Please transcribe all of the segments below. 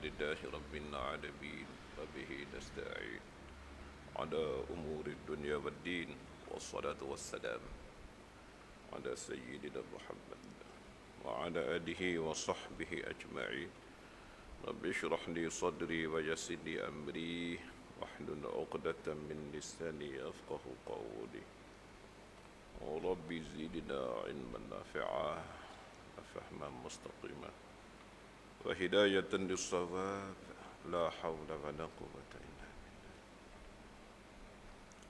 لله رب العالمين وبه نستعين على أمور الدنيا والدين والصلاة والسلام على سيدنا محمد وعلى آله وصحبه أجمعين. رب اشرح لي صدري ويسر لي أمري واحلل عقدة من لساني يفقه قولي. رب زدنا علما نافعا وفهما مستقيما وهداية للصواب لا حول ولا قوة إلا بالله.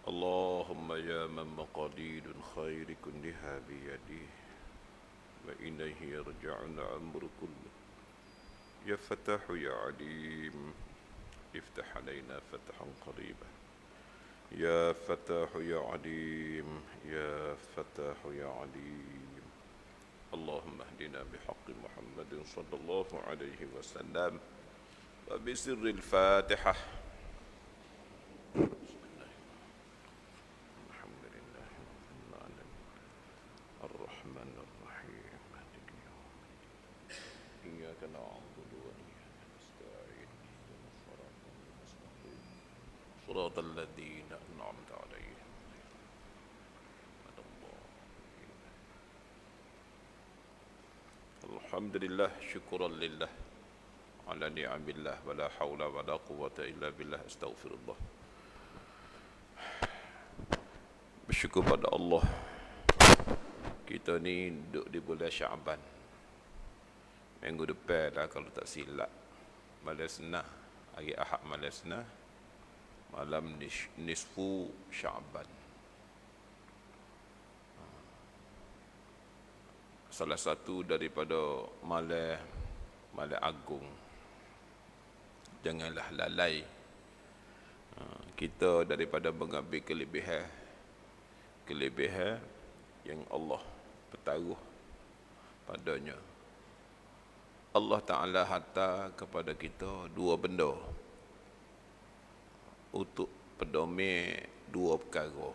اللهم يا من مقاليد الخير كلها بيده وإليه يرجع الأمر كله. يا فتاح يا عليم افتح علينا فتحا قريبا. يا فتاح يا عليم يا فتاح يا عليم. اللهم اهدنا بحق محمد صلى الله عليه وسلم وبسر الفاتحة. الحمد لله رب العالمين الرحمن الرحيم مالك يوم الدين إياك نعبد وإياك نستعين اهدنا الصراط المستقيم صراط الذين أنعمت عليهم غير الضالين. الحمد لله شكرا لله على نعم الله ولا حول ولا قوة إلا بالله. Astaghfirullah. Bersyukur pada Allah, kita ni duduk di bulan Syaban. Minggu depan dah kalau tak silap, malam senah, hari Ahad malam senah, malam nisfu Syaban. Salah satu daripada malam agung. Janganlah lalai kita daripada mengambil kelebihan yang Allah bertaruh padanya. Allah Ta'ala hantar kepada kita dua benda untuk pedoman dua perkara.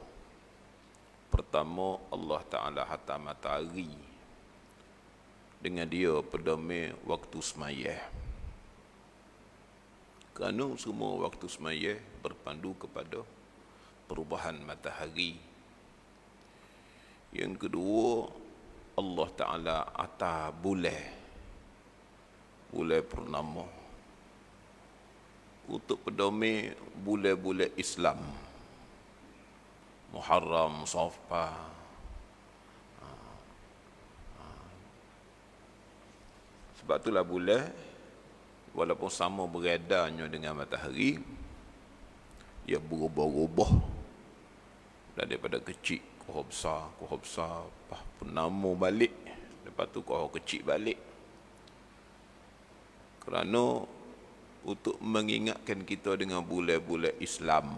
Pertama, Allah Ta'ala hantar matahari, dengan dia pedoman waktu semaya. Kerana semua waktu semaya berpandu kepada perubahan matahari. Yang kedua, Allah Ta'ala atas bulan purnama untuk pedoman bulan-bulan Islam, Muharram, Safar. Sebab itulah bulan, walaupun sama beredarnya dengan matahari, dia berubah-ubah daripada kecil ke besar, lepas purnama balik, lepas tu ke kecil balik. Kerana untuk mengingatkan kita dengan bulan-bulan Islam.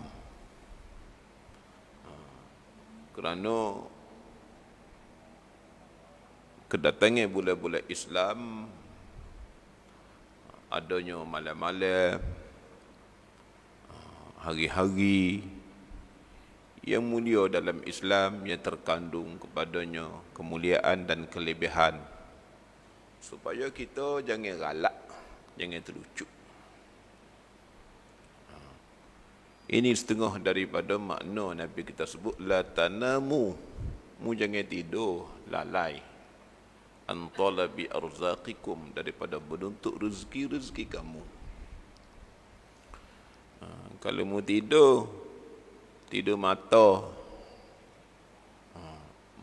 Kerana kedatangan bulan-bulan Islam, adanya malam-malam, hari-hari yang mulia dalam Islam, yang terkandung kepadanya kemuliaan dan kelebihan, supaya kita jangan galak, jangan terlucut. Ini setengah daripada makna Nabi kita sebut la tanamu, mu jangan tidur lalai, an talabi arzaqikum, daripada menuntut rezeki kamu. Kalau mu tidur mata,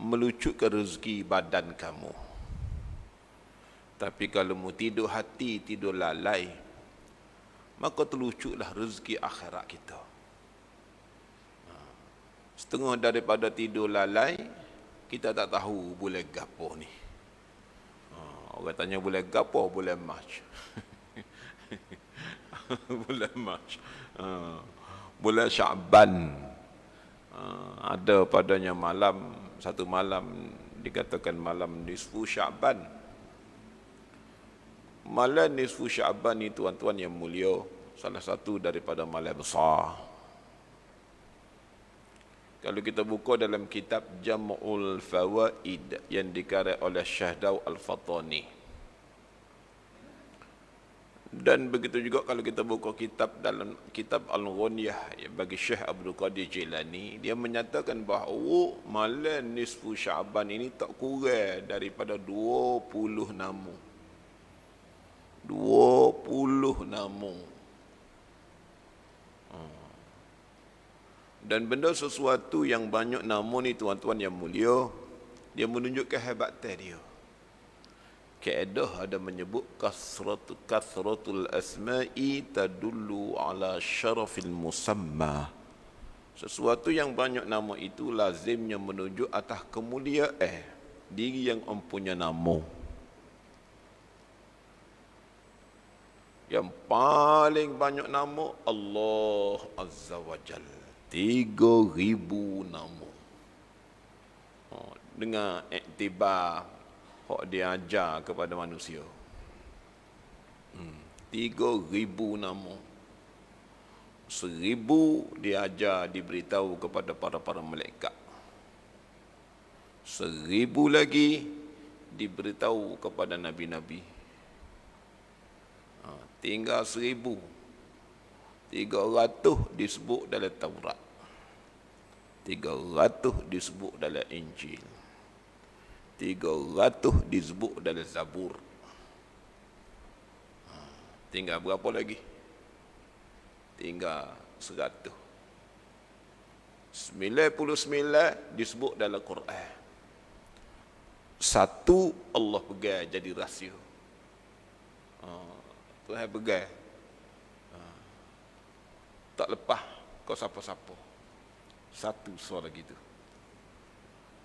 melucutkan rezeki badan kamu. Tapi kalau mu tidur hati, tidur lalai, maka terlucutlah rezeki akhirat kita. Setengah daripada tidur lalai, kita tak tahu bulan gapo ni. Orang tanya bulan gapo? Bulan Mac. Bulan Mac. Bulan Syaban. Ada padanya malam, satu malam dikatakan malam nisfu Syaban. Malam nisfu Syaban ni tuan-tuan yang mulia, salah satu daripada malam besar. Kalau kita buka dalam kitab Jam'ul Fawaid yang dikarang oleh Syekh Daud Al-Fatani, Dan begitu juga kalau kita buka kitab dalam kitab Al-Ghunyah bagi Syekh Abdul Qadir Jilani, dia menyatakan bahawa malam nisfu Syaban ini tak kurang daripada 20 namu. 20 namu. Dan benda sesuatu yang banyak namu ni tuan-tuan yang mulia, dia menunjukkan kehebatan dia. Kaedah ada menyebut kasratul asma'i tadullu ala syarafil musamma. Sesuatu yang banyak nama itu lazimnya menunjuk atas kemuliaan diri yang mempunyai nama. Yang paling banyak nama Allah Azza wa Jal. 3,000 nama. Dengan iktibar hak dia ajar kepada manusia. 3,000 nama. 1,000 dia ajar diberitahu kepada para malaikat. 1,000 lagi diberitahu kepada nabi-nabi. Tinggal 1,000. 300 disebut dalam Taurat. 300 disebut dalam Injil. 300 disebut dalam Zabur. Tinggal berapa lagi? Tinggal 100. 99 disebut dalam Quran. 1 Allah pegang jadi rahsia. Tuhan pegang. Tak lepas kau siapa-siapa. 1 suara gitu.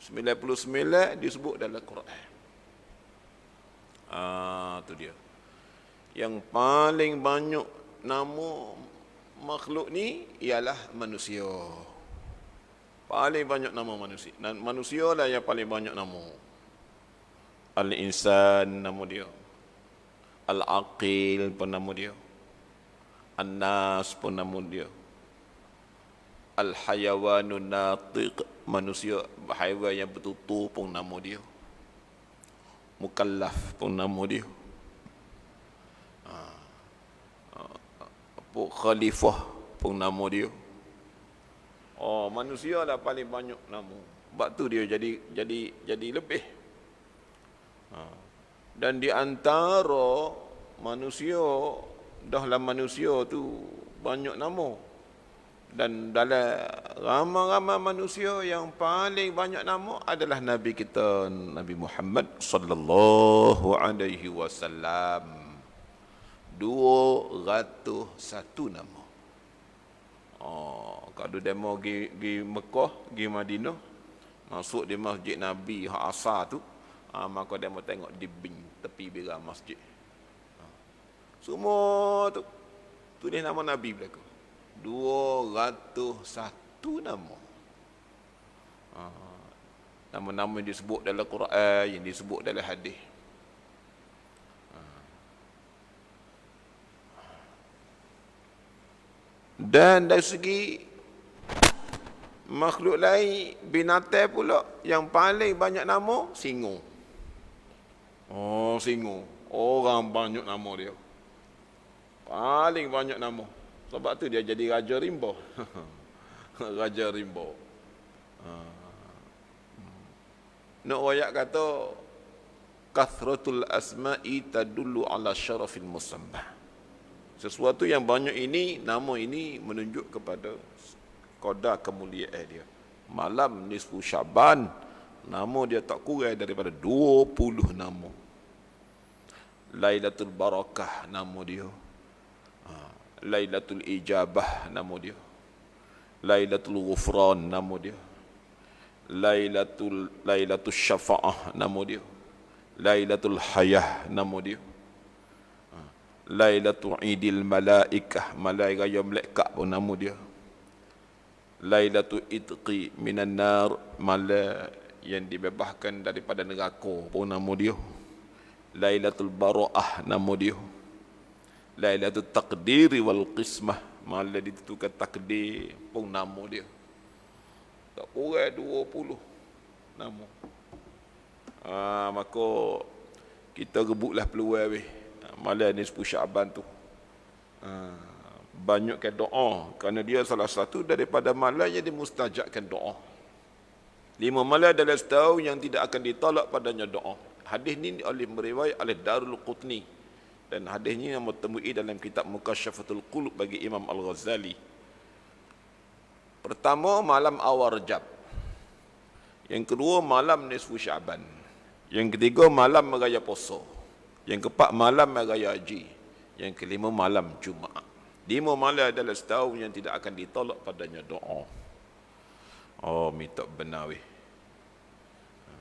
99 disebut dalam Quran. Tu dia. Yang paling banyak nama makhluk ni ialah manusia. Paling banyak nama manusia. Manusia lah yang paling banyak nama. Al-insan nama dia. Al-aqil pun nama dia. An-nas pun nama dia. Al-hayawanun natiq, manusia haiwan yang bertutur pun nama dia. Mukallaf pun nama dia. Khalifah pun nama dia. Manusia lah paling banyak nama. Sebab tu dia jadi lebih. Dan di antara manusia, dahlah manusia tu banyak nama. Dan dalam ramai-ramai manusia yang paling banyak nama adalah Nabi kita, Nabi Muhammad sallallahu alaihi wasallam. 201 nama. Kalau demo pergi Mekah, pergi Madinah, masuk di masjid Nabi hak asar tu, maka demo tengok di tepi bira masjid. Semua tu tulis nama Nabi belaka. 201 nama. Nama-nama yang disebut dalam Quran, yang disebut dalam hadis. Dan dari segi makhluk lain, binatang pula yang paling banyak nama, singa. Singa. Orang banyak nama dia. Paling banyak nama. Sebab tu dia jadi Raja Rimba. Raja Rimba. Nak wayak kata kathratul asma'i tadullu ala syarafil musammah. Sesuatu yang banyak ini, nama ini menunjuk kepada qadar kemuliaan dia. Malam nisfu Syaban, nama dia tak kurang daripada 20 nama. Lailatul Barakah nama dia. Lailatul Ijabah nama dia. Lailatul Ghufran nama dia. Lailatul Syafa'ah nama dia. Lailatul Hayah nama dia. Lailatul Idil Malaikah, malaikat raya malaikat pun nama dia. Lailatul Itqi minan nar, malam yang dibebaskan daripada neraka pun nama dia. Lailatul Bara'ah nama dia. Lailatul Taqdiri wal Qismah, malam ditentukan takdir pun nama dia. Tak kurang 20 nama. Maka kita rebutlah peluang malam ni 10 Syaban tu. Banyakkan doa, kerana dia salah satu daripada malam yang dimustajabkan doa. 5 malam adalah setahun yang tidak akan ditolak padanya doa. Hadis ni oleh meriwayat oleh Darul Qutni, dan hadis ni yang ditemui dalam kitab Mukasyafatul Qulub bagi Imam Al-Ghazali. Pertama, malam awal Rajab. Yang kedua, malam nisfu Syaban. Yang ketiga, malam raya puasa. Yang keempat, malam raya haji. Yang kelima, malam Jumaat. 5 malam adalah setahun yang tidak akan ditolak padanya doa. Oh, minta benar weh.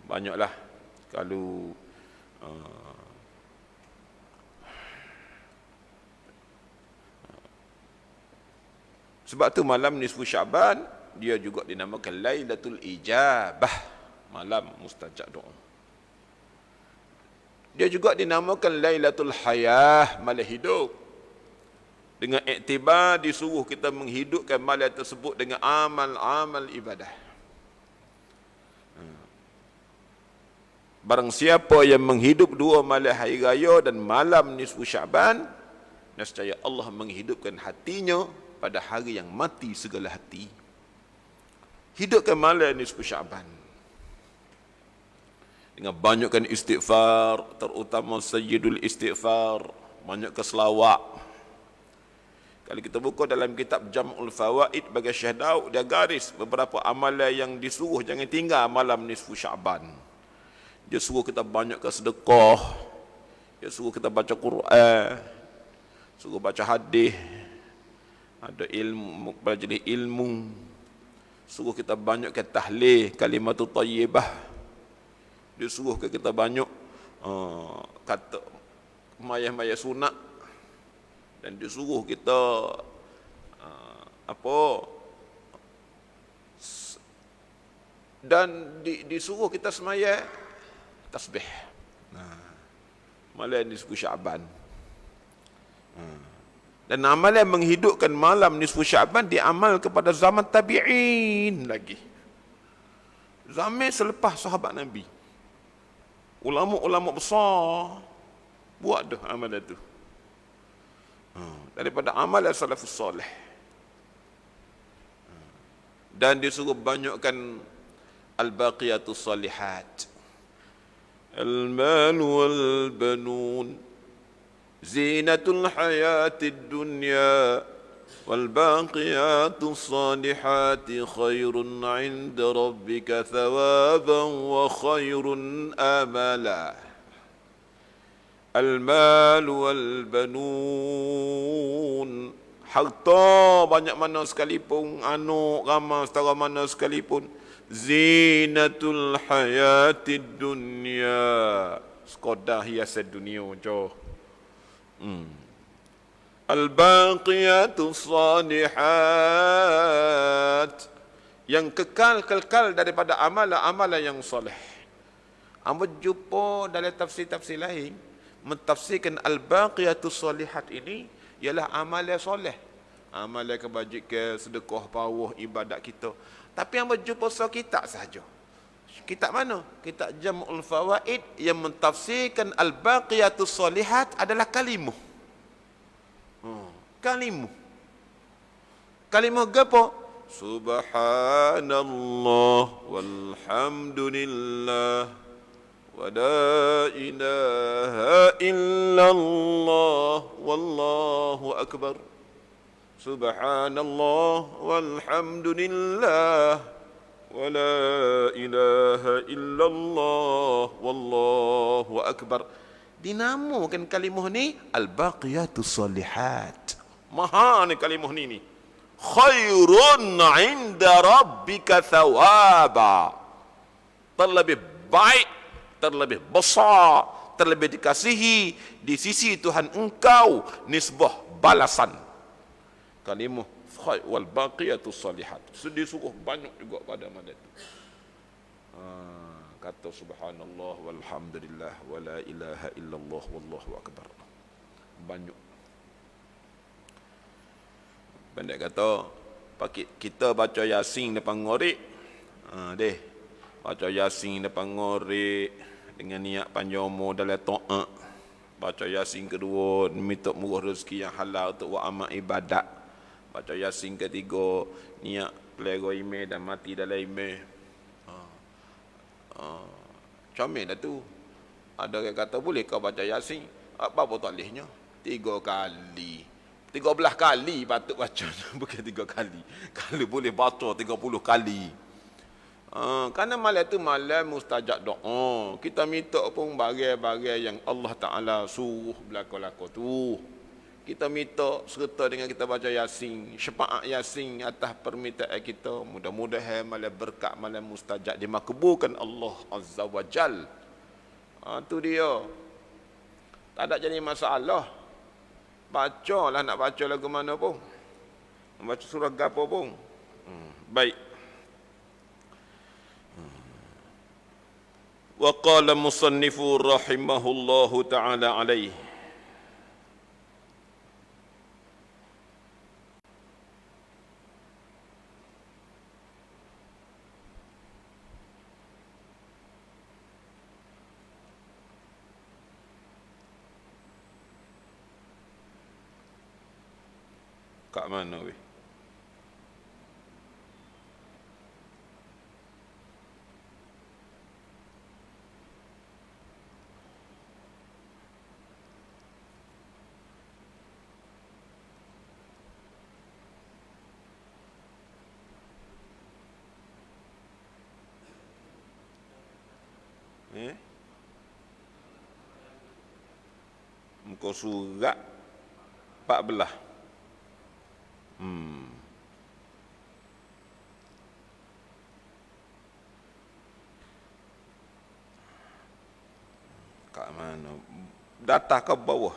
Banyaklah. Kalau sebab tu malam nisfu Syaban dia juga dinamakan Lailatul Ijabah, malam mustajab doa. Dia juga dinamakan Lailatul Hayah, malam hidup. Dengan iktibar disuruh kita menghidupkan malam tersebut dengan amal-amal ibadah. Barang siapa yang menghidup 2 malam hari raya dan malam nisfu Syaban, nescaya Allah menghidupkan hatinya pada hari yang mati segala hati. Hidupkan malam nisfu Syaban dengan banyakkan istighfar, terutama sayyidul istighfar, banyak keselawat. Kalau kita buka dalam kitab Jam'ul Fawaid bagi Syekh Daud, dia garis beberapa amalan yang disuruh jangan tinggal malam nisfu Syaban. Dia suruh kita banyakkan sedekah, dia suruh kita baca Quran, suruh baca hadis, ada ilmu, belajar ilmu, suruh kita banyakkan tahlil, kalimatut thayyibah. Dia suruh kita banyak kata maya-maya sunat, dan dia suruh kita dan disuruh kita semaya tasbih. Malam nisfu Syaban. Dan amalan menghidupkan malam nisfu Syaban diamal kepada zaman tabi'in lagi. Zaman selepas sahabat Nabi. Ulama-ulama besar buat dah amalan tu. Daripada amalan salafus soleh. Dan disuruh banyakkan al-baqiyatus salihat. Al-mal wal-banun zinatul hayatid dunya wal-baqiyatus salihati khairun 'inda rabbika thawaban wa khairun amala. Al-mal wal-banun, harta banyak mana sekalipun, anak ramai setara mana sekalipun, zinatul hayatid dunya, sekadar hiasan dunia je. Al-baqiyatus salihat, yang kekal daripada amalan-amalan yang soleh. Amba jumpa dalam tafsir-tafsir lain mentafsirkan al-baqiyatus salihat ini ialah amalan soleh, amalan kebajikan, sedekah, pawah, ibadat kita. Tapi yang berjumpa kitab sahaja. Kitab mana? Kitab Jam'ul Fawaid yang mentafsirkan al-baqiyatus salihat adalah kalimah. Kalimah apa? Subhanallah walhamdulillah wa la ilaha illallah wallahu akbar. Subhanallah walhamdulillah wa la ilaha illallah wallahu akbar. Dinamakan kalimah ni al-baqiyatus salihat. Maha ni kalimah ni. Khairun 'inda rabbika thawaba. Terlebih baik, terlebih besar, terlebih dikasihi di sisi Tuhan engkau nisbah balasan. Kalimah khair wal baqiyatus salihat. Disuruh banyak juga pada malam itu. Kata subhanallah walhamdulillah wa la ilaha illallah wallahu akbar. Banyak. Pendek kata, kita baca Yasin depan ngorek. Baca Yasin depan ngorek dengan niat panjang umur dalam ta'at. Baca Yasin kedua, minta murah rezeki yang halal untuk buat amal ibadat. Baca Yasin ketiga, niat pelera email dan mati dalam email. Comel dah tu. Ada orang kata, boleh kau baca Yasin? Apa taklihnya? 3 kali. 13 kali patut baca. Bukan 3 kali. Kalau boleh baca 30 kali. Kerana malam tu malam mustajab doa. Kita minta pun bagai-bagai yang Allah Ta'ala suruh berlaku-laku tu. Kita minta serta dengan kita baca Yasin. Syafaat Yasin atas permintaan kita. Mudah-mudahan malam berkat malam mustajab dimakbulkan Allah Azza wa Jal. Tu dia. Tak ada jadi masalah. Bacalah nak baca lagu mana pun. Baca surah gapo pun. Baik. Wa qala musannifu rahimahullahu ta'ala alaih. Kat mana weh? Muka surat 14. Kat mana? Data ke bawah?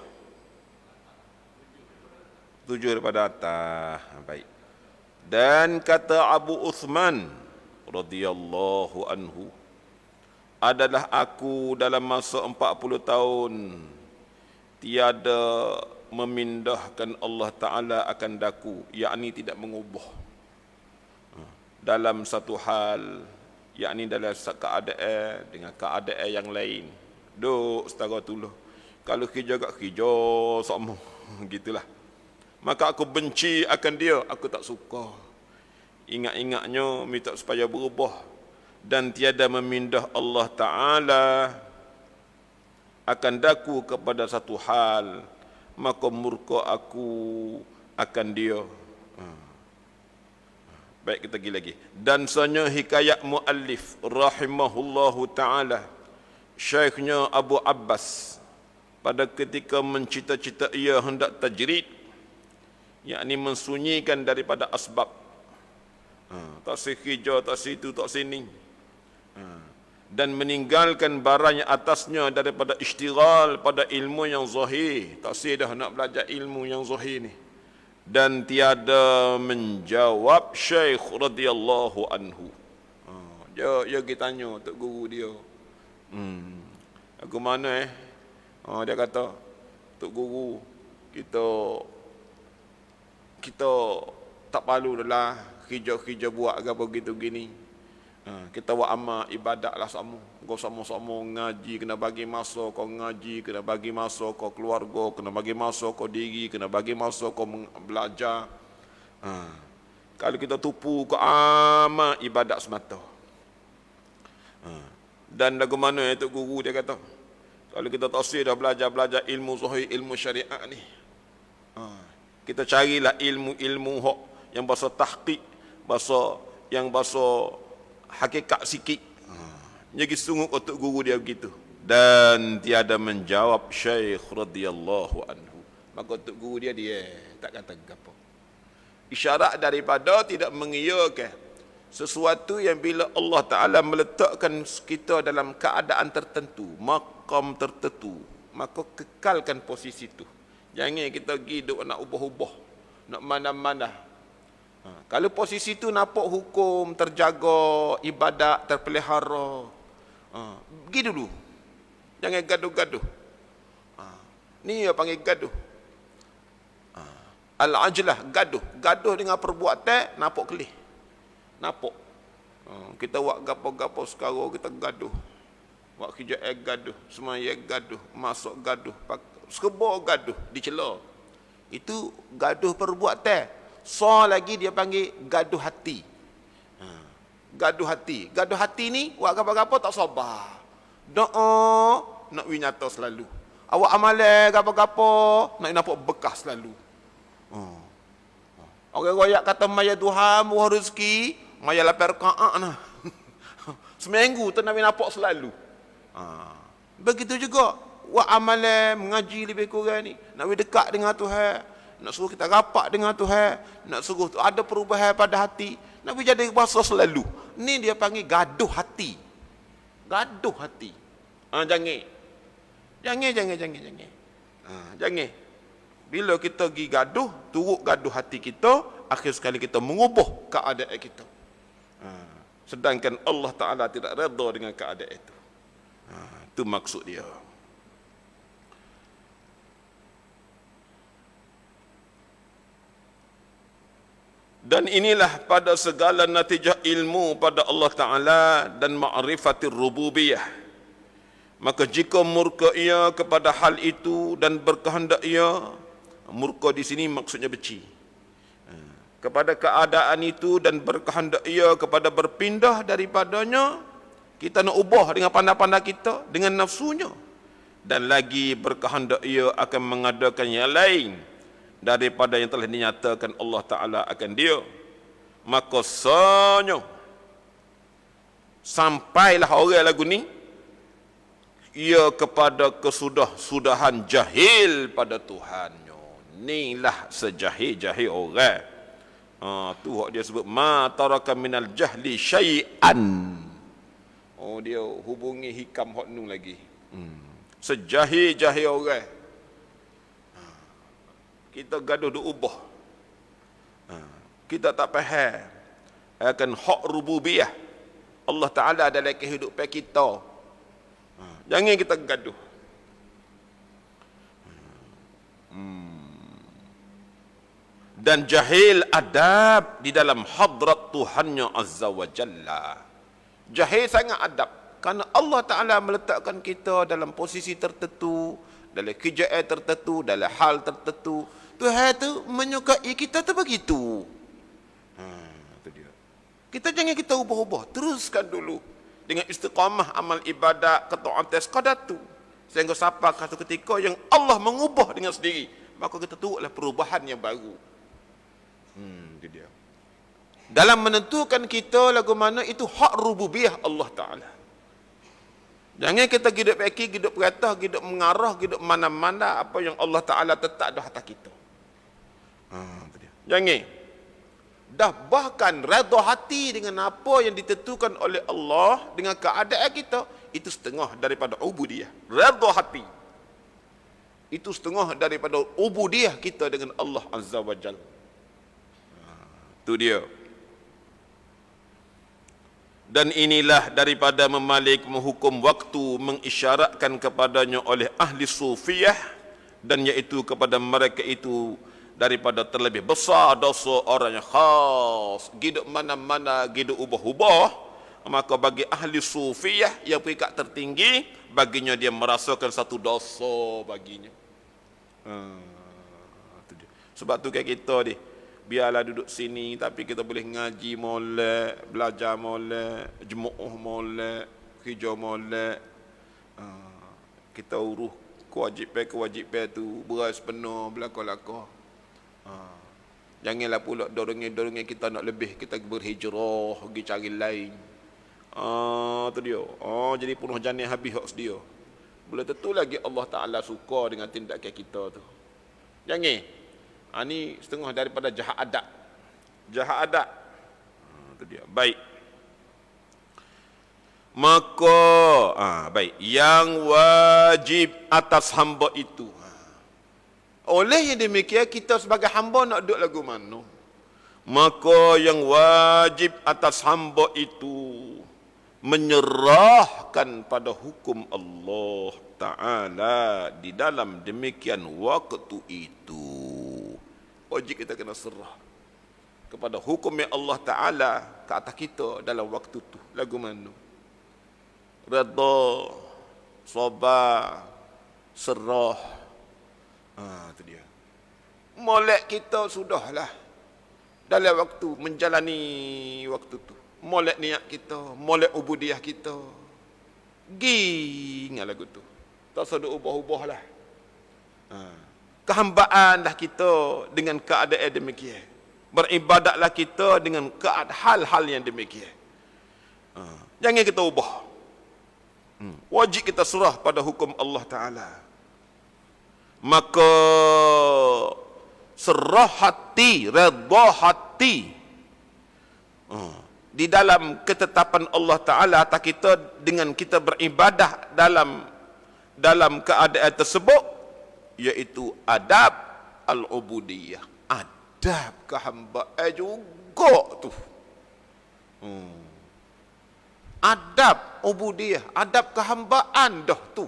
7 daripada atas. Baik. Dan kata Abu Uthman radhiyallahu anhu, adalah aku dalam masa 40 tahun tiada memindahkan Allah Ta'ala akan daku, yakni tidak mengubah dalam satu hal, yakni dalam keadaan dengan keadaan yang lain. Duk setara tulah. Kalau kerja kat kerja sama gitulah. Maka aku benci akan dia, aku tak suka. Ingat-ingatnya minta supaya berubah dan tiada memindah Allah Ta'ala akan daku kepada satu hal, maka murka aku akan dia. Baik, kita pergi lagi. Dan sanya hikayat muallif rahimahullahu ta'ala, syekhnya Abu Abbas, pada ketika mencita-cita ia hendak tajrid, yakni mensunyikan daripada asbab. Tak sekija, tak situ, tak sini. Dan meninggalkan barang yang atasnya daripada istighal pada ilmu yang zahir. Tak dah nak belajar ilmu yang zahir ni. Dan tiada menjawab Syekh radhiyallahu anhu. Dia kita tanya tok guru dia. Aku mana dia kata, tok guru, kita tak perlu dah kerja-kerja buat apa begitu gini. Kita buat amal ibadat lah sama. Kau sama-sama ngaji, kena bagi masa kau ngaji, kena bagi masa kau keluarga, kena bagi masa kau diri, kena bagi masa kau belajar. Kalau kita tupu ke amal ibadat semata. Dan lagu mana itu guru dia kata, kalau kita tak dah belajar ilmu zahir, ilmu syariat ni, kita carilah ilmu-ilmu hak yang bahasa tahqiq, yang bahasa hakikat sikit. Jadi sungguh otak guru dia begitu. Dan tiada menjawab Syekh radhiyallahu anhu. Maka otak guru dia tak kata apa. Isyarat daripada tidak mengiyakan sesuatu yang bila Allah Ta'ala meletakkan kita dalam keadaan tertentu, maqam tertentu, maka kekalkan posisi itu. Jangan kita pergi duk nak ubah-ubah, nak mana-mana. Kalau posisi itu nampak hukum terjaga, ibadat terpelihara, pergi dulu. Jangan gaduh-gaduh. Ni yang panggil gaduh. Al-ajlah, gaduh. Gaduh dengan perbuatan, nampak kelih. Nampak. Kita buat gapo-gapo sekarang, kita gaduh. Wak kerja gaduh, semaya gaduh, masuk gaduh, serba gaduh, dicela. Itu gaduh perbuatan. So lagi dia panggil gaduh hati. Gaduh hati. Gaduh hati ni, wak apa-apa tak sabar. Doa, nak winyata selalu. Awak amalan apa-apa, nak nampak bekas selalu. Orang royak kata maya Tuhan, muah rezeki, maya lapar ka'ak nah. Seminggu tu nak nampak selalu. Begitu juga, wak amalan mengaji lebih kurang ni, nak dekat dengan Tuhan, nak suruh kita rapat dengan Tuhan, nak suruh ada perubahan pada hati, nak jadi bahasa selalu. Ni dia panggil gaduh hati. Gaduh hati. Jangan. Bila kita pergi gaduh, turut gaduh hati kita, akhir sekali kita mengubah keadaan kita. Sedangkan Allah Ta'ala tidak redha dengan keadaan itu. Itu maksud dia. Dan inilah pada segala natijah ilmu pada Allah Ta'ala dan ma'rifatir rububiyah. Maka jika murka ia kepada hal itu dan berkehendak ia, murka di sini maksudnya benci. Kepada keadaan itu dan berkehendak ia kepada berpindah daripadanya, kita nak ubah dengan pandai-pandai kita, dengan nafsunya. Dan lagi berkehendak ia akan mengadakan yang lain daripada yang telah dinyatakan Allah Ta'ala akan dia. Maka sonyo sampailah orang lagu ni, ia kepada kesudah-sudahan jahil pada Tuhannya. Inilah sejahil-jahil orang. Tu dia sebut ma taraka minal jahli syai'an. Dia hubungi hikam hok nu lagi. Sejahil-jahil orang. Kita gaduh duk ubah. Kita tak faham akan hak rububiyah Allah Ta'ala dalam kehidupan kita. Jangan kita gaduh. Dan jahil adab di dalam hadrat Tuhannya Azza wa Jalla. Jahil sangat adab. Kerana Allah Ta'ala meletakkan kita dalam posisi tertentu, dalam kejayaan tertentu, dalam hal tertentu. Tuhan tu menyukai kita tu begitu. Itu dia. Kita jangan kita ubah-ubah. Teruskan dulu dengan istiqamah amal ibadat, ketaatan sekadar tu. Sehingga sampai satu ketika yang Allah mengubah dengan sendiri, maka kita turutlah perubahan yang baru. Itu dia. Dalam menentukan kita lagu mana, itu hak rububiyah Allah Ta'ala. Jangan kita hidup fikir, hidup peratah, hidup mengarah, hidup mana-mana apa yang Allah Ta'ala tetap dah atas kita. Itu dia. Jangan. Dah bahkan redha hati dengan apa yang ditentukan oleh Allah dengan keadaan kita, itu setengah daripada ubudiyah. Redha hati itu setengah daripada ubudiyah kita dengan Allah Azza wa Jalla. Itu dia. Dan inilah daripada memalik menghukum waktu mengisyaratkan kepadanya oleh ahli sufiyah, dan iaitu kepada mereka itu daripada terlebih besar dosa orang yang khas hidup mana-mana hidup ubah-ubah. Maka bagi ahli sufiyah yang peringkat tertinggi, baginya dia merasakan satu dosa baginya. Sebab tu kayak kita ni, biarlah duduk sini tapi kita boleh ngaji molek, belajar molek, jemaah molek, kerja molek. Kita urus kewajipan tu beras penuh belakang-belakang. Janganlah pula dorongan kita nak lebih, kita berhijrah pergi cari lain. Tu dia. Jadi penuh janin habis hak sedia. Belum tentu lagi Allah Ta'ala suka dengan tindakan kita tu. Jangan. Ni setengah daripada jahat adab. Jahat adab. Tu dia. Baik. Maka baik, yang wajib atas hamba itu. Oleh yang demikian, kita sebagai hamba nak duduk lagu mana? Maka yang wajib atas hamba itu menyerahkan pada hukum Allah Ta'ala di dalam demikian waktu itu. Wajib kita kena serah kepada hukum yang Allah Ta'ala ke atas kita dalam waktu itu. Lagu mana? Redha sabar, serah. Itu dia. Molek kita sudahlah dalam waktu menjalani waktu tu. Molek niat kita, molek ubudiah kita. Ingat lagu tu. Tak usah ubah-ubah lah. Kehambaanlah kita dengan keadaan demikian. Beribadatlah kita dengan hal-hal yang demikian. Jangan kita ubah. Wajib kita serah pada hukum Allah Ta'ala. Maka serah hati, redha hati di dalam ketetapan Allah Ta'ala atas kita dengan kita beribadah dalam keadaan tersebut, iaitu adab al-ubudiyah, adab kehambaan juga tu. Adab ubudiyah, adab kehambaan dah tu.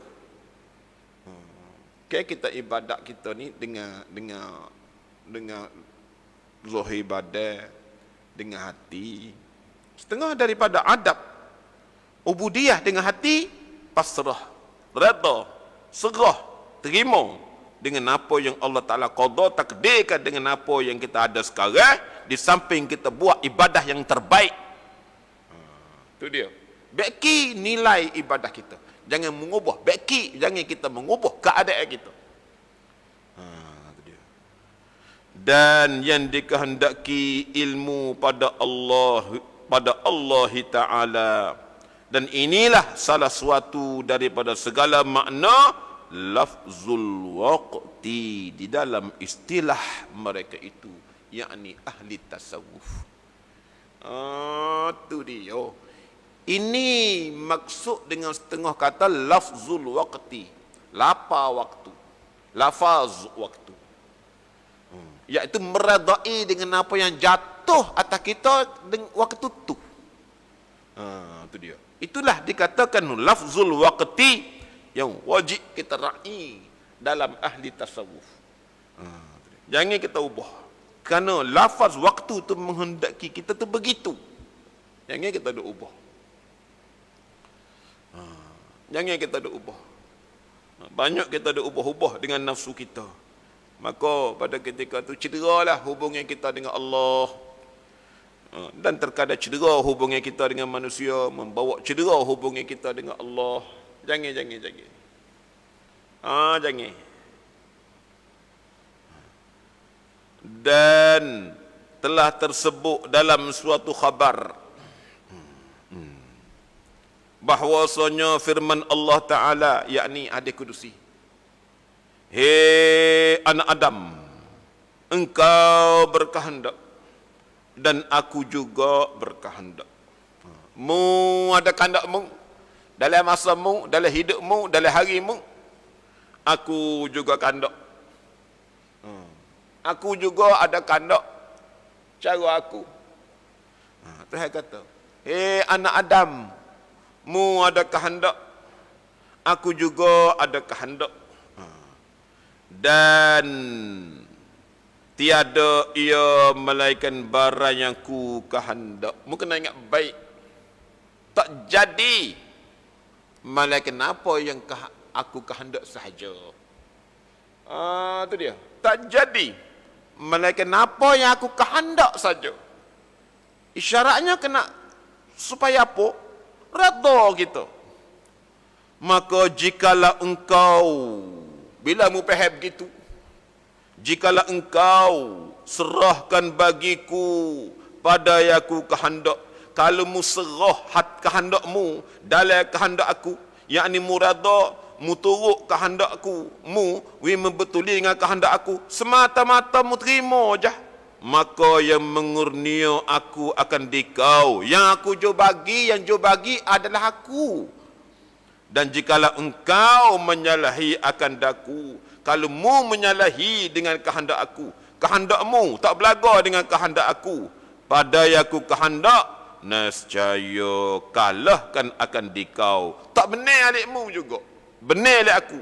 Okay, kita ibadat kita ni dengan zahir badan, dengan hati. Setengah daripada adab ubudiyah dengan hati, pasrah, redha, serah, terima dengan apa yang Allah Ta'ala qada, takdirkan dengan apa yang kita ada sekarang, di samping kita buat ibadah yang terbaik. Itu dia. Baiki nilai ibadah kita. Jangan mengubah. Baiki, jangan kita mengubah keadaan kita. Itu dia. Dan yang dikehendaki ilmu pada Allah Ta'ala. Dan inilah salah suatu daripada segala makna lafzul waqti di dalam istilah mereka itu, yakni ahli tasawuf. Itu dia. Ini maksud dengan setengah kata lafzul waqti, lapa waktu, lafaz waktu, iaitu meredai dengan apa yang jatuh atas kita waktu itu. Itu dia. Itulah dikatakan lafzul waqti yang wajib kita ra'i dalam ahli tasawuf. Jangan kita ubah. Kerana lafaz waktu tu menghendaki kita tu begitu. Jangan kita ada ubah. Jangan kita ada ubah. Banyak kita ada ubah-ubah dengan nafsu kita. Maka pada ketika tu cederalah hubungan kita dengan Allah. Dan terkadang cedera hubungan kita dengan manusia, membawa cedera hubungan kita dengan Allah. Jangan. Jangan. Dan telah tersebut dalam suatu khabar bahwasanya firman Allah Ta'ala, yakni hadis kudusi, hei anak Adam, engkau berkehendak dan aku juga berkehendak. Mu ada kehendakmu dalam masamu, dalam hidupmu, dalam harimu. Aku juga kehendak. Aku juga ada kehendak cara aku. Tuhan kata, hei anak Adam, mu ada kehendak, aku juga ada kehendak. Dan tiada ia melainkan barang yang ku kehendak. Mu kena ingat baik. Tak jadi melainkan apa yang aku kehendak sahaja. Itu dia. Tak jadi melainkan apa yang aku kehendak saja. Isyaratnya kena supaya apa? Redha kita. Maka jikalau engkau, bila mu faham begitu, jikalau engkau serahkan bagiku pada yang aku kehendak, kalau mu serah kehendakmu dalam kehendak aku, yakni mu redha, mu turut kehendakku, mu membetuli dengan kehendak aku, semata-mata mu terima je, maka yang mengurnia aku akan dikau. Yang aku jo bagi, yang jo bagi adalah aku. Dan jikalau engkau menyalahi akan daku, kalau mu menyalahi dengan kehendak aku, kehendakmu tak belaga dengan kehendak aku, pada yang aku kehendak, nescaya kalahkan akan dikau. Tak benar alikmu juga, benar alik aku.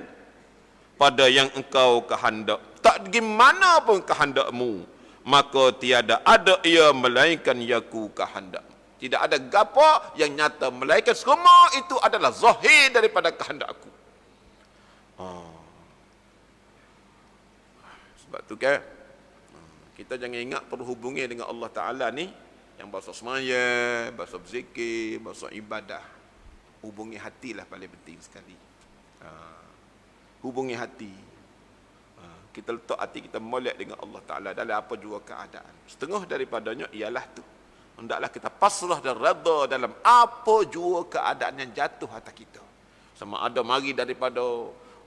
Pada yang engkau kehendak, tak gimana pun kehendakmu, maka tiada ada ia melainkan yaku kehendak. Tidak ada gapo yang nyata melainkan semua itu adalah zahir daripada kehendak aku. Sebab tu kan kita jangan ingat perlu hubungi dengan Allah Ta'ala ni yang bahasa semaya, bahasa berzikir, bahasa ibadah. Hubungi hatilah paling penting sekali. Hubungi hati. Kita letak hati kita molek dengan Allah Ta'ala dalam apa juga keadaan. Setengah daripadanya ialah tu. Hendaklah kita pasrah dan redha dalam apa juga keadaan yang jatuh atas kita. Sama ada mari daripada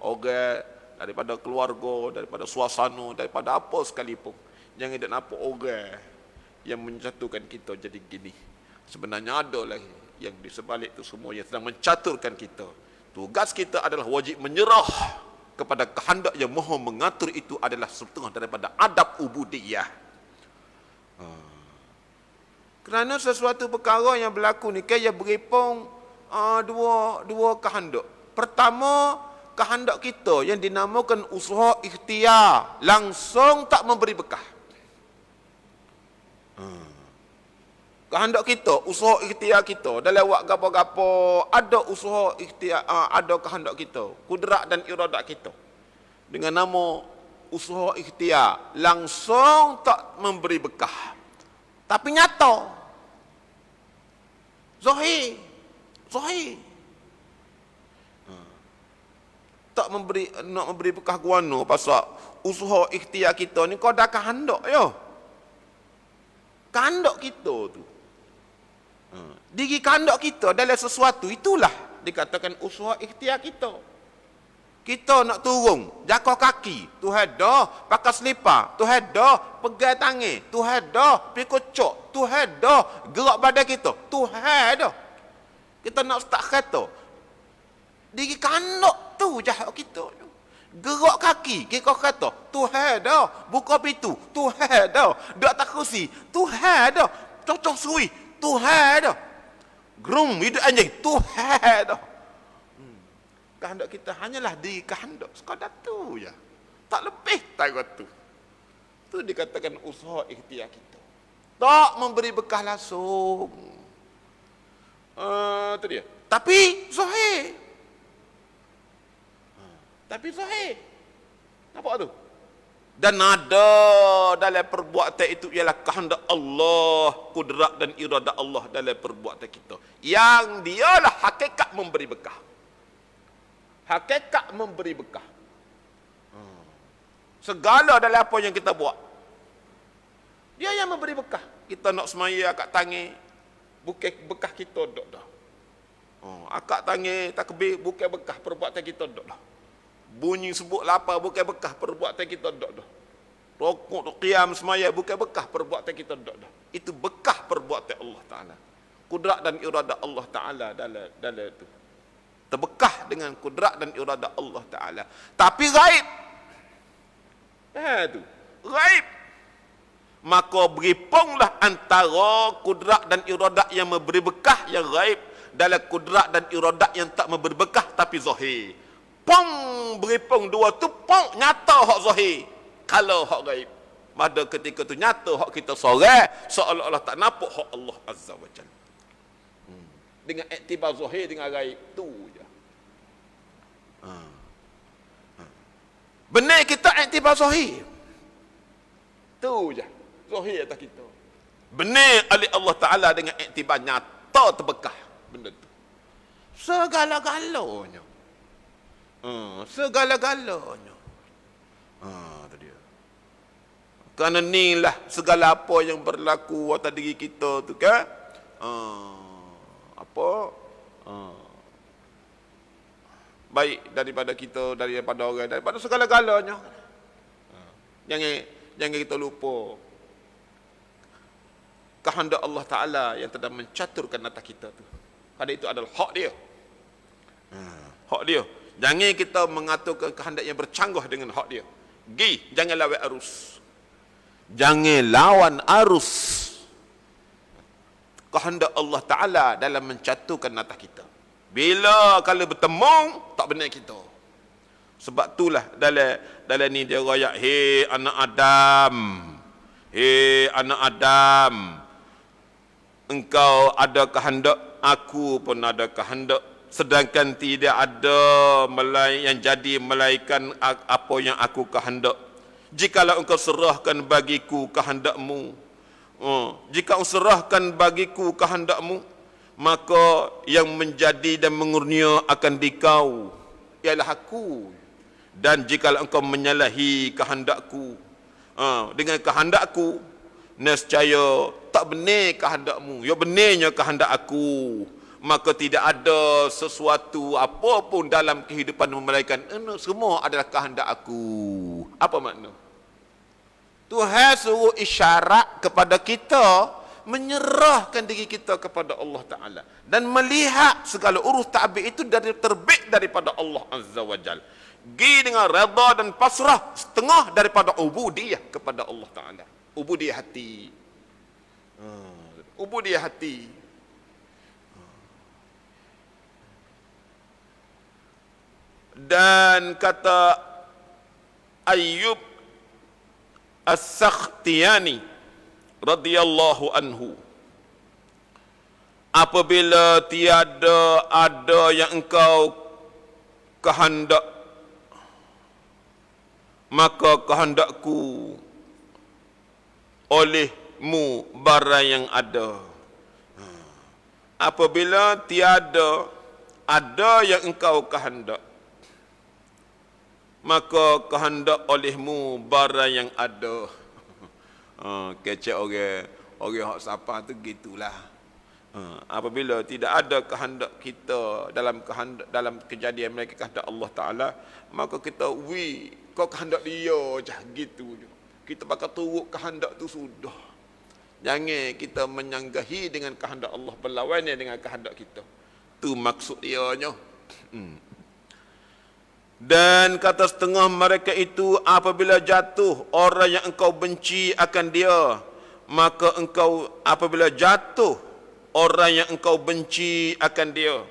orang, daripada keluarga, daripada suasana, daripada apa sekalipun. Jangan ada nampak orang yang menjatuhkan kita jadi gini. Sebenarnya ada lagi yang di sebalik itu semua yang sedang mencaturkan kita. Tugas kita adalah wajib menyerah kepada kehendak yang Maha mengatur. Itu adalah setengah daripada adab ubudiyah. Kerana sesuatu perkara yang berlaku ni kaya beripung dua kehendak. Pertama, kehendak kita yang dinamakan usaha ikhtiar langsung tak memberi bekah. Kehendak kita, usaha ikhtiar kita dalam buat gapo-gapo, ada usaha ikhtiar, ada kehendak kita, kudrat dan iradat kita. Dengan nama usaha ikhtiar langsung tak memberi bekah. Tapi nyata. Zahir. Tak nak memberi bekah guano pasal usaha ikhtiar kita ni kau dah kehendak yo. Kehendak kita tu. Diri kehendak kita dalam sesuatu itulah dikatakan usaha ikhtiar kita. Kita nak turun, jaga kaki, Tuhan dah pakai selipar, Tuhan dah pegang tangan, Tuhan dah pikul cok, Tuhan dah gerak badan kita, Tuhan dah. Kita nak start kereta. Diri kanak tu jahat kita. Gerak kaki, kita kereta, Tuhan dah buka pintu, Tuhan dah duduk atas kursi, Tuhan dah cocok suri, Tuhan dah gerum hidup anjing, Tuhan dah. Kehendak kita hanyalah diri kehendak sekadar tu je. Tak lebih tarikh tu. Tu dikatakan usaha ikhtiar kita. Tak memberi bekah langsung. Tu dia. Tapi zahir. Nampak tu? Dan ada dalam perbuatan itu ialah kehendak Allah, kudrat dan iradat Allah dalam perbuatan kita. Yang dialah hakikat memberi bekah. Hakikat memberi bekah. Segala dalam apa yang kita buat, dia yang memberi bekah. Kita nak semaya akak tangi, bukan bekah kita dok dah. Akak tangi takbir, bukan bekah perbuatan kita dok dah. Bunyi sebut lapar, bukan bekah perbuatan kita dok dah. Rokok qiyam semaya, bukan bekah perbuatan kita dok dah. Itu bekah perbuatan Allah Taala. Kudrat dan iradat Allah Taala dalam itu. Terbekah dengan kudrat dan iradat Allah Ta'ala. Tapi gaib. Tu. Gaib. Maka beripunglah antara kudrat dan iradat yang memberi bekah yang gaib dalam kudrat dan iradat yang tak memberi bekah tapi zahir. Pong beripung dua tu, pong nyata hak zahir. Kalau hak gaib. Pada ketika tu nyata hak kita sorang, seolah-olah tak nampak hak Allah Azza wa Jalla. Dengan iktibar zahir dengan gaib tu je. Benar kita iktibar zahir. Tu je. Zahir atas kita. Benar oleh Allah Ta'ala dengan iktibar nyata terbekah benda tu. Segala-galanya. Segala-galanya. Tu dia. Kerana inilah segala apa yang berlaku atas diri kita tu kan. Baik daripada kita, daripada orang, daripada segala-galanya. Jangan kita lupa kehendak Allah Ta'ala yang telah mencaturkan atas kita tu. Kerana itu adalah hak dia. Hak dia. Jangan kita mengatur kehendak yang bercanggah dengan hak dia. Jangan lawan arus. Jangan lawan arus kehendak Allah Ta'ala dalam mencaturkan atas kita. Bila kalau bertemu, tak benar kita. Sebab itulah dalam ni dia royak, hei anak Adam, engkau ada kehendak, aku pun ada kehendak. Sedangkan tidak ada yang jadi melainkan apa yang aku kehendak. Jikalau engkau serahkan bagiku kehendakmu, jika engkau serahkan bagiku kehendakmu, maka yang menjadi dan mengurnia akan dikau ialah aku. Dan jikalau engkau menyalahi kehendakku, dengan kehendakku, nescaya tak benar kehendakmu, ya benarnya kehendak aku, maka tidak ada sesuatu apapun dalam kehidupan melainkan semua adalah kehendak aku. Apa makna? Tuhan suruh isyarat kepada kita menyerahkan diri kita kepada Allah Ta'ala dan melihat segala urus ta'bid itu terbit daripada Allah Azza wa Jal. Gi dengan redha dan pasrah, setengah daripada ubudiyah kepada Allah Ta'ala. Ubudiyah hati. Ubudiyah hati. Dan kata Ayyub As-Sakhtiyani radhiyallahu anhu, apabila tiada ada yang engkau kehendak, maka kehendakku olehmu barang yang ada. Apabila tiada ada yang engkau kehendak, maka kehendak olehmu barang yang ada. Kecek orang hak sapa tu gitulah. Apabila tidak ada kehendak kita dalam kejadian mereka kehendak Allah Taala, maka kita kau kehendak dia je gitu je. Kita bakal turut kehendak tu sudah. Jangan kita menyanggahi dengan kehendak Allah, berlawannya dengan kehendak kita. Tu maksud dia nya. Dan kata setengah mereka itu, apabila jatuh orang yang engkau benci akan dia, maka engkau apabila jatuh orang yang engkau benci akan dia,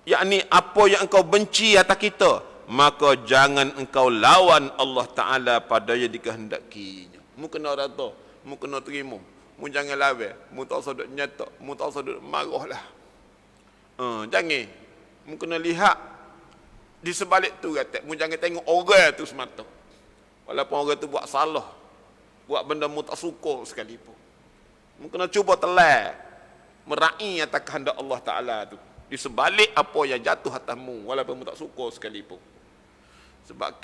yakni apa yang engkau benci atas kita, maka jangan engkau lawan Allah Ta'ala pada yang dikehendakinya. Mu kena rata, mu kena terima, mu jangan lawan, mu tak usah duk nyatak, mu tak usah duk marahlah. Jangan, mu kena lihat di sebalik tu kata, mu jangan tengok orang tu semata. Walaupun orang tu buat salah, buat benda mu tak suka sekalipun, mu kena cuba telah meraih atas kehendak Allah Ta'ala tu, di sebalik apa yang jatuh atasmu, walaupun mu tak suka sekalipun. Sebab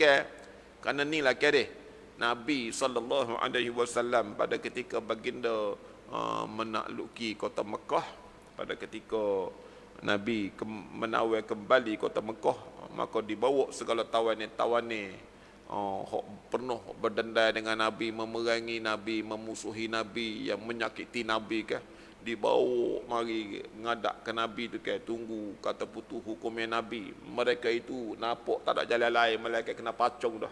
kerana ni lah Nabi SAW pada ketika baginda menakluki kota Mekah, pada ketika Nabi menawar kembali kota Mekah, maka dibawa segala tawanan-tawanan penuh berdendam dengan Nabi, memerangi Nabi, memusuhi Nabi, yang menyakiti Nabi dibawa mari ngadak ke Nabi tu tunggu kata putus hukumnya Nabi. Mereka itu nampak tak ada jalan lain melainkan kena pacung dah.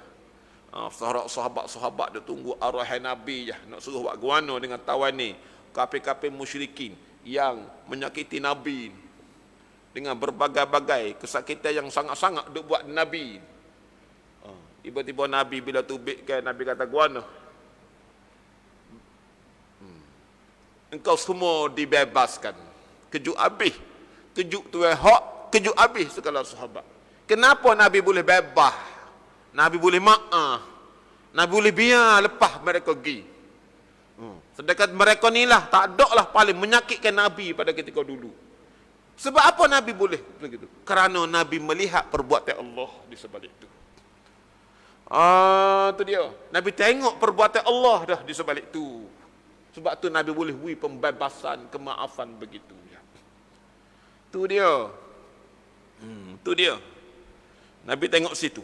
Sahabat-sahabat dia tunggu arahan Nabi je, nak suruh buat guano dengan tawanan kafir-kafir musyrikin yang menyakiti Nabi dengan berbagai-bagai kesakitan yang sangat-sangat duk buat Nabi. Tiba-tiba Nabi bila tubik Nabi kata guana, engkau semua dibebaskan. Kejut habis, kejut tu hak, kejut habis segala sahabat. Kenapa Nabi boleh bebas? Nabi boleh maaf, Nabi boleh biar lepas mereka pergi. Sedangkan mereka ni lah tak ada lah paling menyakitkan Nabi pada ketika dulu. Sebab apa Nabi boleh begitu? Kerana Nabi melihat perbuatan Allah di sebalik itu. Tu dia. Nabi tengok perbuatan Allah dah di sebalik itu. Sebab tu Nabi boleh beri pembebasan, kemaafan begitu. Tu dia. Tu dia. Nabi tengok situ.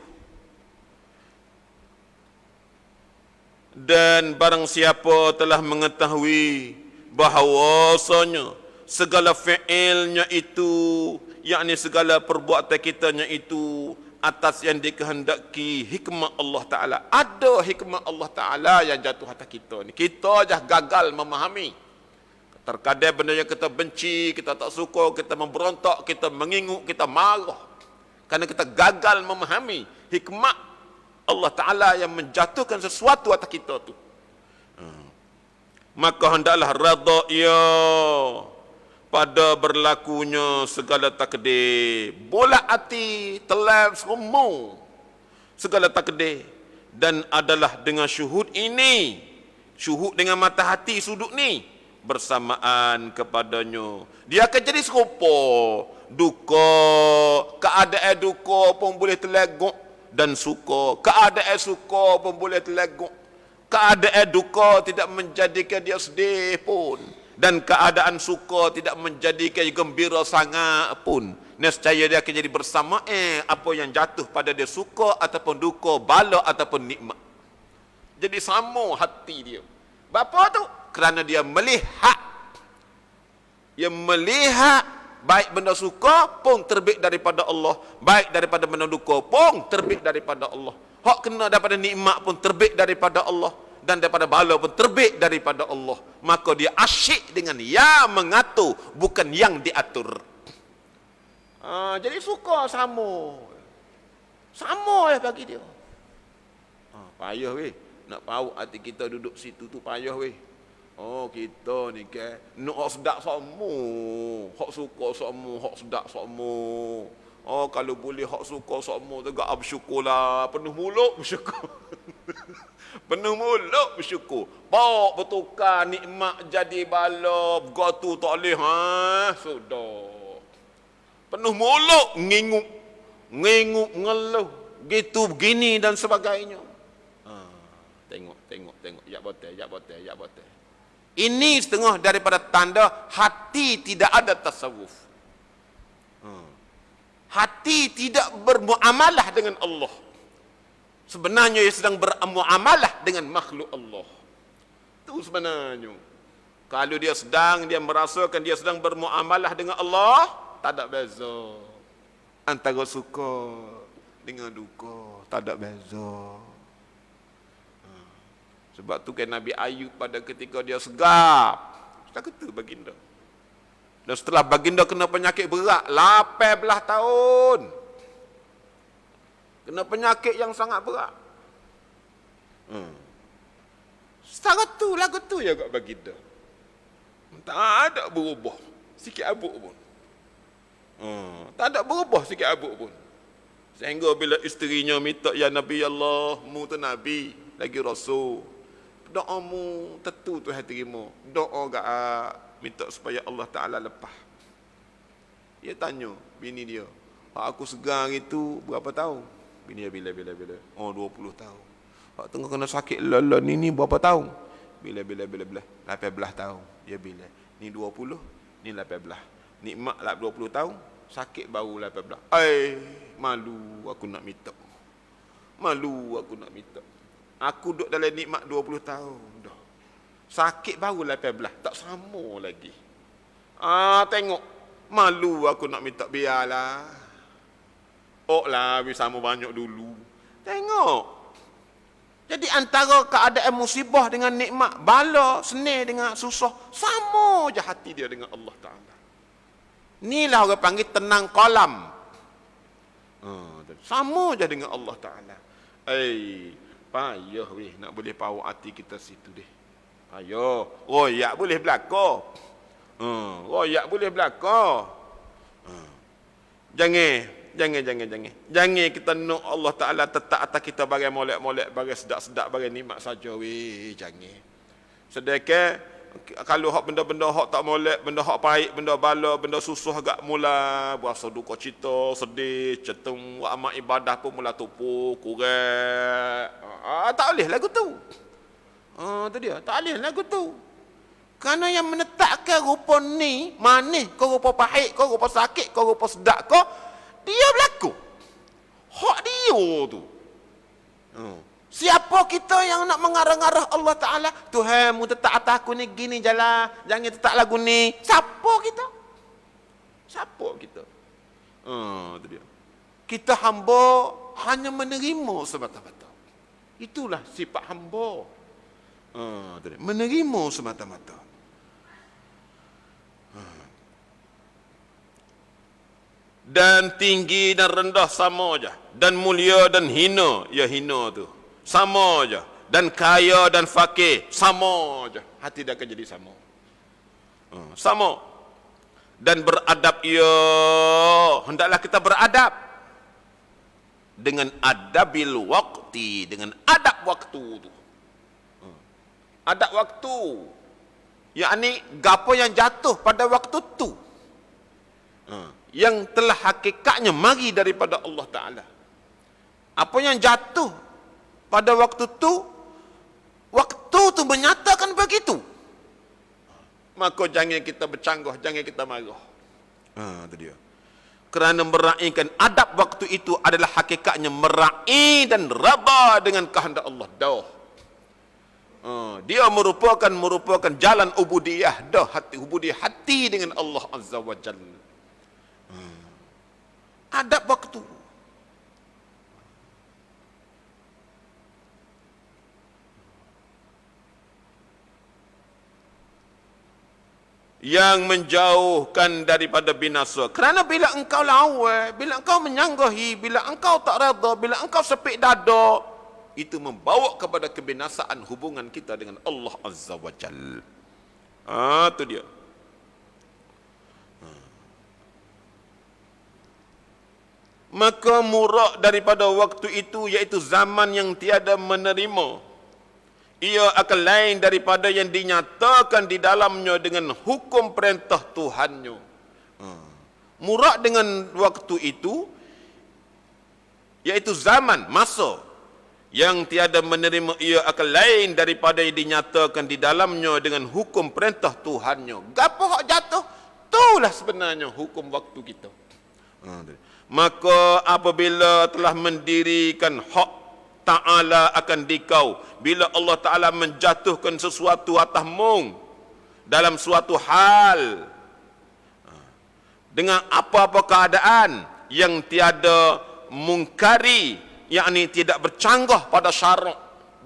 Dan barang siapa telah mengetahui bahawasanya segala fi'ilnya itu, yakni segala perbuatan kitanya itu atas yang dikehendaki hikmah Allah Ta'ala. Ada hikmah Allah Ta'ala yang jatuh atas kita ni. Kita je gagal memahami. Terkadang benda yang kita benci, kita tak suka, kita memberontak, kita mengingut, kita marah. Kerana kita gagal memahami hikmah Allah Ta'ala yang menjatuhkan sesuatu atas kita tu. Maka hendaklah redha ia pada berlakunya segala takdir. Bola hati telan semua segala takdir. dan adalah dengan syuhud ini, syuhud dengan mata hati sudut ni, bersamaan kepadanya dia akan jadi serupa. Duka, keadaan duka pun boleh terlegok, dan suka, keadaan suka pun boleh terlegok. Keadaan duka tidak menjadikan dia sedih pun, dan keadaan suka tidak menjadikan dia gembira sangat pun. Nescaya dia akan jadi bersama apa yang jatuh pada dia, suka ataupun duka, bala ataupun nikmat. Jadi sama hati dia. Bapa tu? Kerana dia melihat. Dia melihat baik benda suka pun terbit daripada Allah, baik daripada benda duka pun terbit daripada Allah. Hak kena daripada nikmat pun terbit daripada Allah, dan daripada bala pun terbit daripada Allah. Maka dia asyik dengan yang mengatur, bukan yang diatur. Jadi suka sama. Sama lah bagi dia. Payah weh. Nak paut hati kita duduk situ tu payah weh. Kita ni ke nak hak sedap sama, hak suka sama, hak sedap sama. Kalau boleh hak suka sama tu gak bersyukurlah, penuh mulut bersyukur. Penuh mulut bersyukur. Bawa bertukar nikmat jadi bala, begitu tak boleh sudah. Penuh mulut nginguk, ngeluh, gitu begini dan sebagainya. Tengok, yak bote. Ini setengah daripada tanda hati tidak ada tasawuf. Hati tidak bermuamalah dengan Allah. Sebenarnya ia sedang bermuamalah dengan makhluk Allah. Itu sebenarnya. Kalau dia merasakan dia sedang bermuamalah dengan Allah, tak ada beza. Antara suka dengan duka, tak ada beza. Sebab tu kan Nabi Ayub pada ketika dia segap, tak kata baginda. Dan setelah baginda kena penyakit berat 18 tahun. Kena penyakit yang sangat berat. Setara tu lagu tu ya kat baginda. Tak ada berubah sikit abuk pun. Tak ada berubah sikit abuk pun. Sehingga bila isterinya minta, ya Nabi Allah, mu tu Nabi, lagi Rasul. Doamu tentu Tuhan terima. Doa minta supaya Allah Ta'ala lepas. Dia tanya bini dia, aku segar itu berapa tahun? Bini dia bila 20 tahun. Hak tengah kena sakit lala ni berapa tahun? Bila 18 tahun. Dia bila ni 20, ni 18. Nikmat lah 20 tahun, sakit baru 18. Malu aku nak minta. Aku duduk dalam nikmat 20 tahun dah. Sakit baru 18, tak sama lagi. Tengok, malu aku nak minta, biarlah. Sama banyak dulu. Tengok. Jadi antara keadaan musibah dengan nikmat, bala, senang dengan susah, sama je hati dia dengan Allah Ta'ala. Inilah orang panggil tenang kolam. Sama je dengan Allah Ta'ala. Payah weh nak boleh paut hati kita situ deh. Payah. Royak boleh berlaku. Jangan kita nak Allah Ta'ala tetap atas kita bagai molek-molek, bagai sedap-sedap, bagai nikmat saja weh. Jangan. Sedekah kalau hak benda-benda hak tak molek, benda hak pahit, benda bala, benda susah agak mula berasa duka cita, sedih, cetung, amal ibadah pun mula tupu, kurang. Tak boleh lagu tu. Tu dia, tak boleh lagu tu. Kerana yang menetapkan rupa ni, manis kau, rupa pahit kau, rupa sakit kau, rupa sedap kau, dia berlaku. Hak dia tu. Siapa kita yang nak mengarah-arah Allah Ta'ala? Tuhan, mu tetap atas aku ni gini jalan, jangan tetap lagu ni. Siapa kita? Itu dia. Kita hamba hanya menerima semata-mata. Itulah sifat hamba. Menerima semata-mata. Dan tinggi dan rendah sama aja. Dan mulia dan hina, ya hina tu. Sama aja. Dan kaya dan fakir, sama aja. Hati dia akan jadi sama. Sama. Dan beradab, ya hendaklah kita beradab. dengan adabil waqti, dengan adab waktu tu. Adab waktu, yakni gapo yang jatuh pada waktu tu, yang telah hakikatnya mari daripada Allah Ta'ala. Apa yang jatuh pada waktu tu menyatakan begitu. Maka jangan kita bercanggah, jangan kita marah. Itu dia. Kerana meraihkan adab waktu itu adalah hakikatnya meraih dan raba dengan kehendak Allah. Dia merupakan jalan ubudiyah, ubudiyah hati dengan Allah Azza wa Jalla. Adab waktu. Yang menjauhkan daripada binasa. Kerana bila engkau lawan, bila engkau menyanggahi, bila engkau tak reda, bila engkau sepik dada, itu membawa kepada kebinasaan hubungan kita dengan Allah Azza wa Jal. Itu dia. Maka murak daripada waktu itu, iaitu zaman yang tiada menerima, ia akan lain daripada yang dinyatakan di dalamnya dengan hukum perintah Tuhannya. Murak dengan waktu itu, iaitu zaman, masa yang tiada menerima, ia akan lain daripada yang dinyatakan di dalamnya dengan hukum perintah Tuhannya. Gapo hak jatuh? Itulah sebenarnya hukum waktu kita. Maka apabila telah mendirikan hak Ta'ala akan dikau, bila Allah Ta'ala menjatuhkan sesuatu atas mung dalam suatu hal, dengan apa-apa keadaan yang tiada mungkari, yakni tidak bercanggah pada syarak,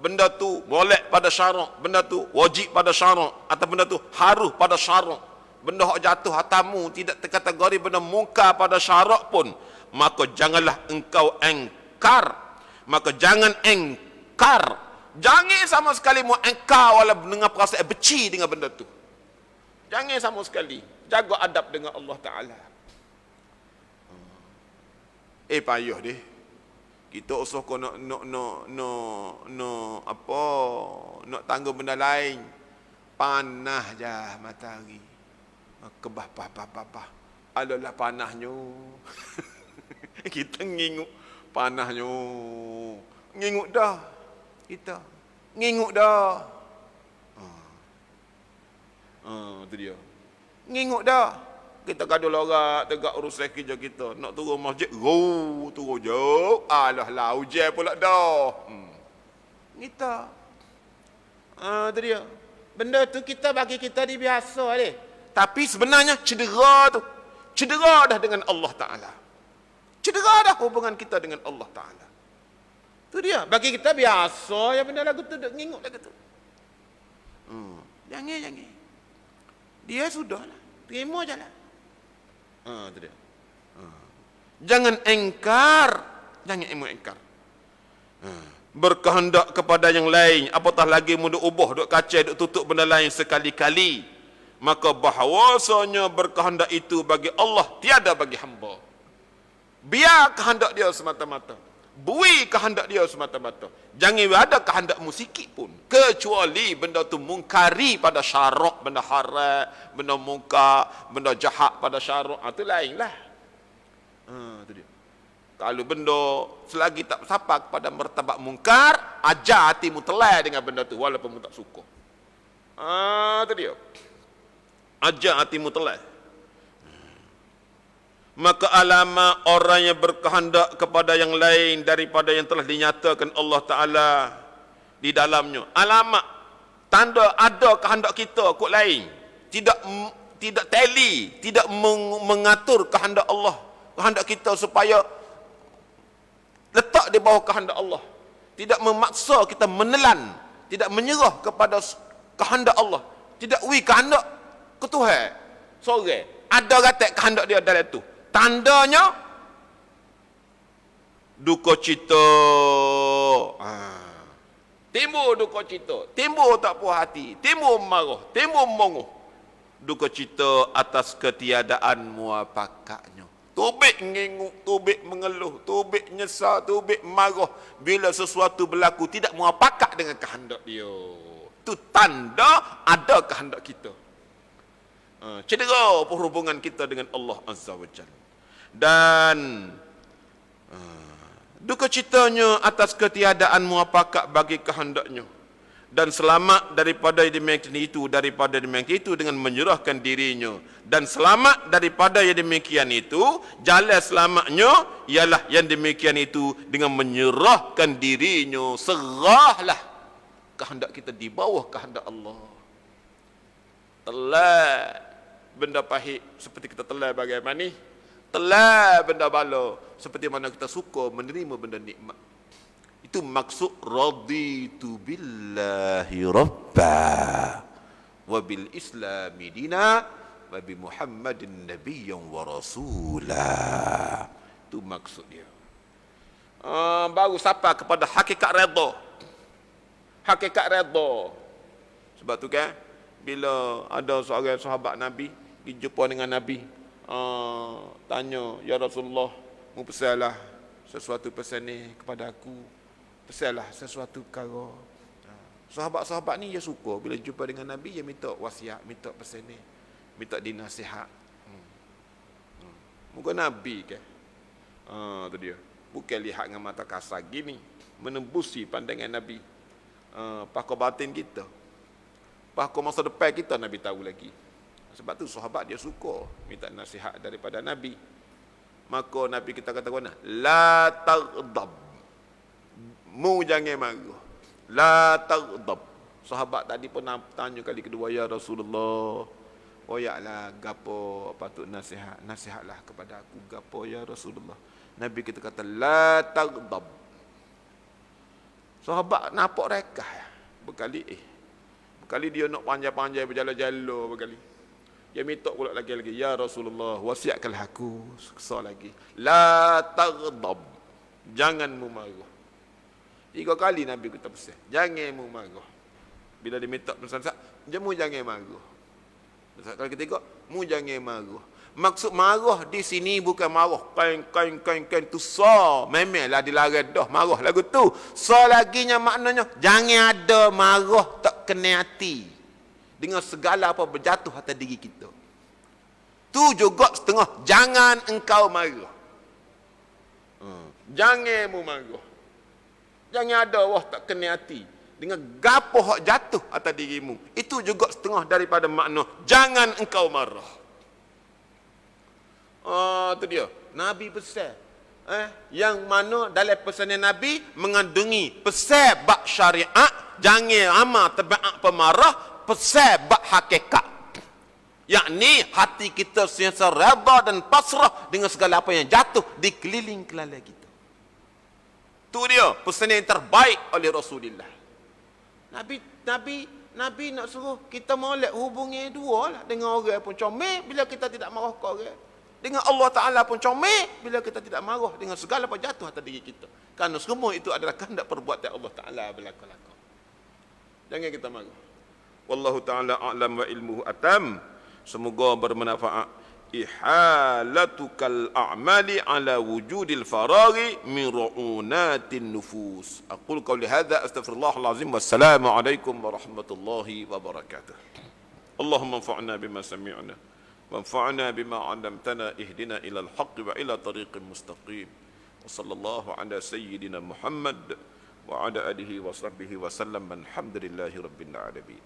benda tu boleh pada syarak, benda tu wajib pada syarak, atau benda tu harus pada syarak, benda hak jatuh atamu tidak terkategori benda mungkar pada syarak pun, maka janganlah engkau engkar. Maka jangan engkar, jangan sama sekali mau engkar walaupun dengan perasaan benci dengan benda tu. Jangan sama sekali. Jaga adab dengan Allah Ta'ala. Payah deh. Kita usah kau nak tangga benda lain. Panah je matahari. Kebah pah. Adalah panahnya. Kita nginguk panahnya. Nginguk dah. Kita nginguk dah. Itu dia. Nginguk dah. Kita gaduh lorak tegak urusan kerja kita. Nak turun masjid, turun jauh. Alah lah, hujan pula dah. Kita. Itu dia. Benda tu kita bagi kita di biasa deh. Tapi sebenarnya cedera tu. Cedera dah dengan Allah Ta'ala. Cedera dah hubungan kita dengan Allah Ta'ala. Itu dia. Bagi kita biasa ya benda lagu tu duk nginguk lagu tu. Jangan. Dia sudah lah. Terima je lah. Itu dia. Jangan engkar. Jangan engkar. Berkehendak kepada yang lain. Apatah lagi mu duk ubah, duk kacau, duk tutup benda lain sekali-kali. Maka bahawasanya berkehendak itu bagi Allah, tiada bagi hamba. Biar kehendak dia semata-mata. Bui kehendak dia semata-mata. Jangan ada kehendakmu sikit pun. Kecuali benda tu mungkari pada syarak, benda haram, benda mungkar, benda jahat pada syarak. Itu lain lah. Itu dia. Kalau benda selagi tak sampai kepada martabat mungkar, ajar hatimu telai dengan benda tu walaupun mu tak suka. Itu dia. Ajar hatimu telai. Maka alamat orang yang berkehendak kepada yang lain daripada yang telah dinyatakan Allah Ta'ala di dalamnya. Alamat, tanda ada kehendak kita kot lain. Tidak tally, tidak mengatur kehendak Allah. Kehendak kita supaya letak di bawah kehendak Allah. Tidak memaksa kita menelan, tidak menyerah kepada kehendak Allah. Tidak kehendak ke Tuhan. Sore, ada ratak kehendak dia dalam itu. Tandanya duka cita. Timbul duka cita, timbul tak puas hati, timbul marah, timbul menguh. Duka cita atas ketiadaan muafakatnya. Tubik ngenguk, tubik mengeluh, tubik nyesal, tubik marah bila sesuatu berlaku tidak muafakat dengan kehendak dia. Itu tanda ada kehendak kita. Cedera perhubungan kita dengan Allah Azza wa Jalla. Dan duka citanya atas ketiadaan muafakat bagi kehendaknya. Dan selamat daripada demikian itu dengan menyerahkan dirinya. Dan selamat daripada yang demikian itu, jalan selamatnya ialah yang demikian itu dengan menyerahkan dirinya. Serahlah kehendak kita di bawah kehendak Allah. Telah benda pahit seperti kita telah bagaimana ni, telah benda bala seperti mana kita suka menerima benda nikmat. Itu maksud raditu billahi rabba wa bil islami dina wa bi muhammadin nabiyyan wa rasula. Itu maksud dia. Baru sampai kepada hakikat redha. Hakikat redha. Sebab tu kan bila ada seorang sahabat Nabi pergi jumpa dengan Nabi, tanya, ya Rasulullah, mu pesanlah sesuatu pesan ni kepada aku, pesanlah sesuatu perkara. Sahabat-sahabat ni dia suka bila jumpa dengan Nabi, dia minta wasiat, minta pesan ni, minta dinasihat. Muka Nabi ke? Tu dia. Bukan lihat dengan mata kasar gini, menembusi pandangan Nabi. Pakar batin kita, pakar masa depan kita Nabi tahu lagi. Sebab tu sahabat dia suka minta nasihat daripada Nabi. Maka Nabi kita kata mana? La taghdab. Mu jangan marah. La taghdab. Sahabat tadi pun tanya kali kedua, ya Rasulullah, oyaklah gapo patut nasihat, nasihatlah kepada aku gapo ya Rasulullah. Nabi kita kata la taghdab. Sahabat nampak rekah berkali berkali dia nak panjang-panjang berjalan-jalan berkali. Dia minta pula lagi, ya Rasulullah, wasiatkanlah aku seksa lagi. La taghdab. Jangan mu marah. 3 kali Nabi kita pesan, jangan mu marah. Bila dia minta pesan, mu jangan marah. Kali ketiga, mu jangan marah. Maksud marah di sini bukan marah kain tu sa. Memanglah dilarang dah marah lagu tu. Sa laginya maknanya jangan ada marah tak kena hati dengan segala apa berjatuh atas diri kita. Tu juga setengah jangan engkau marah. Jangan mu marah. Jangan ada wah tak kena hati dengan gapo hak jatuh atas dirimu. Itu juga setengah daripada makna jangan engkau marah. Tu dia. Nabi pesan. Yang mana dalam pesanan Nabi mengandungi pesan bab syariat, jangan amal tabiat pemarah, pesan bab hakikat. Yakni hati kita sentiasa redha dan pasrah dengan segala apa yang jatuh di keliling kelala kita. Tu dia pesanan yang terbaik oleh Rasulullah. Nabi nak suruh kita molek hubungi dua lah dengan orang pun comel bila kita tidak marah ke orang. Dengan Allah Ta'ala pun comel bila kita tidak marah dengan segala apa jatuh atas diri kita. Kerana semua itu adalah kehendak perbuatan Allah Ta'ala belaka-laka. Jangan kita marah. Wallahu Ta'ala a'lam wa ilmuhu atam. Semoga bermanfaat. Ihalatukal a'mali ala wujudil farari min ru'unatin nufus. Aqul qawli hadha astaghfirullahalazim. Wassalamualaikum warahmatullahi wabarakatuh. Allahumma anfa'na bima sami'na. وانفعنا بما علمتنا اهدنا إلى الحق وإلى طريق مستقيم وصلى الله على سيدنا محمد وعلى آله وصحبه وسلم الحمد لله رب العالمين.